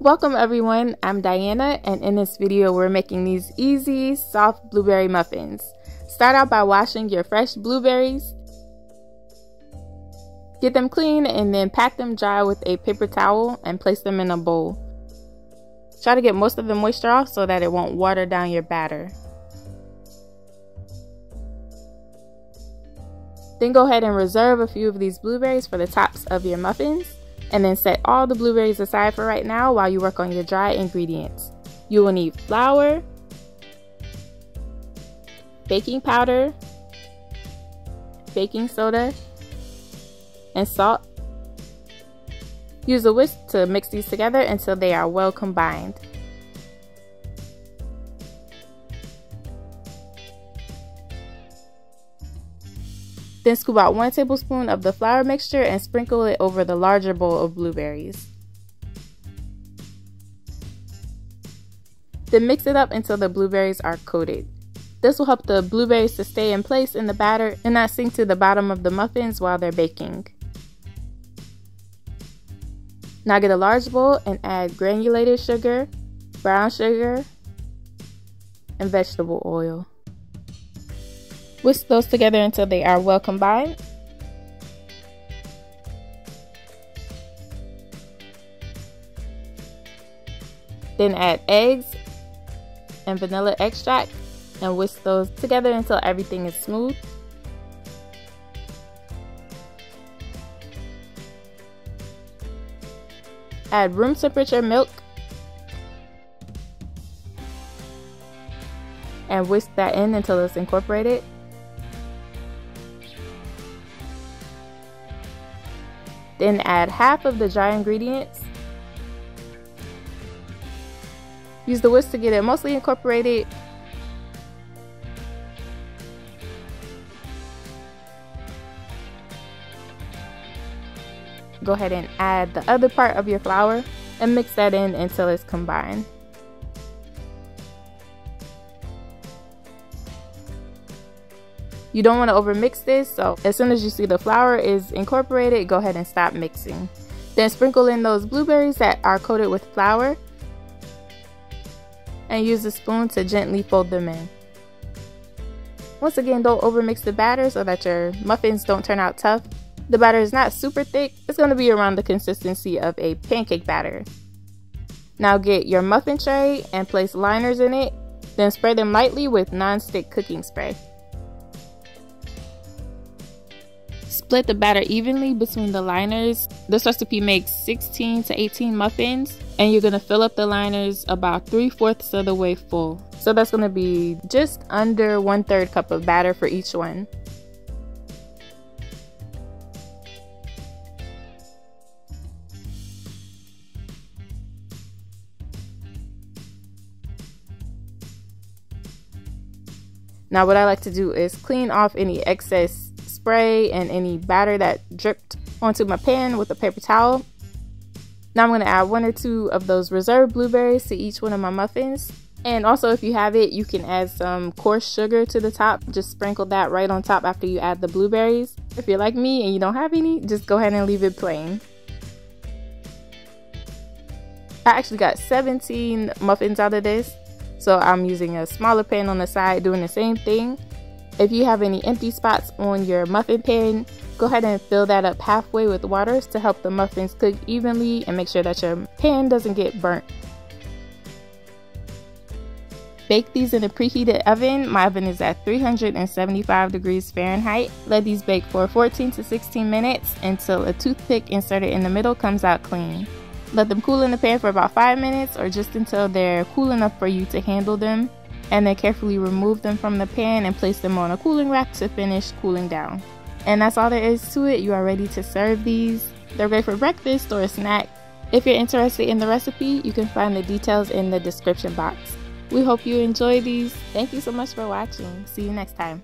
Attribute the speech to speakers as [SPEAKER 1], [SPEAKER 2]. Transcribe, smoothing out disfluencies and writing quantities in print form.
[SPEAKER 1] Welcome everyone, I'm Diana, and in this video we're making these easy, soft blueberry muffins. Start out by washing your fresh blueberries. Get them clean and then pack them dry with a paper towel and place them in a bowl. Try to get most of the moisture off so that it won't water down your batter. Then go ahead and reserve a few of these blueberries for the tops of your muffins. And then set all the blueberries aside for right now while you work on your dry ingredients. You will need flour, baking powder, baking soda, and salt. Use a whisk to mix these together until they are well combined. Then scoop out 1 tablespoon of the flour mixture and sprinkle it over the larger bowl of blueberries. Then mix it up until the blueberries are coated. This will help the blueberries to stay in place in the batter and not sink to the bottom of the muffins while they're baking. Now get a large bowl and add granulated sugar, brown sugar, and vegetable oil. Whisk those together until they are well combined. Then add eggs and vanilla extract and whisk those together until everything is smooth. Add room temperature milk and whisk that in until it's incorporated. Then add half of the dry ingredients. Use the whisk to get it mostly incorporated. Go ahead and add the other part of your flour and mix that in until it's combined. You don't want to overmix this, so as soon as you see the flour is incorporated, go ahead and stop mixing. Then sprinkle in those blueberries that are coated with flour and use a spoon to gently fold them in. Once again, don't overmix the batter so that your muffins don't turn out tough. The batter is not super thick, it's going to be around the consistency of a pancake batter. Now get your muffin tray and place liners in it, then spray them lightly with non-stick cooking spray. Split the batter evenly between the liners. This recipe makes 16 to 18 muffins, and you're going to fill up the liners about 3/4 of the way full. So that's going to be just under 1/3 cup of batter for each one. Now what I like to do is clean off any excess spray and any batter that dripped onto my pan with a paper towel. Now I'm going to add 1 or 2 of those reserved blueberries to each one of my muffins. And also, if you have it, you can add some coarse sugar to the top. Just sprinkle that right on top after you add the blueberries. If you're like me and you don't have any, just go ahead and leave it plain. I actually got 17 muffins out of this, so I'm using a smaller pan on the side doing the same thing. If you have any empty spots on your muffin pan, go ahead and fill that up halfway with water to help the muffins cook evenly and make sure that your pan doesn't get burnt. Bake these in a preheated oven. My oven is at 375 degrees Fahrenheit. Let these bake for 14 to 16 minutes until a toothpick inserted in the middle comes out clean. Let them cool in the pan for about 5 minutes or just until they're cool enough for you to handle them. And then carefully remove them from the pan and place them on a cooling rack to finish cooling down. And that's all there is to it. You are ready to serve these. They're great for breakfast or a snack. If you're interested in the recipe, you can find the details in the description box. We hope you enjoy these. Thank you so much for watching. See you next time.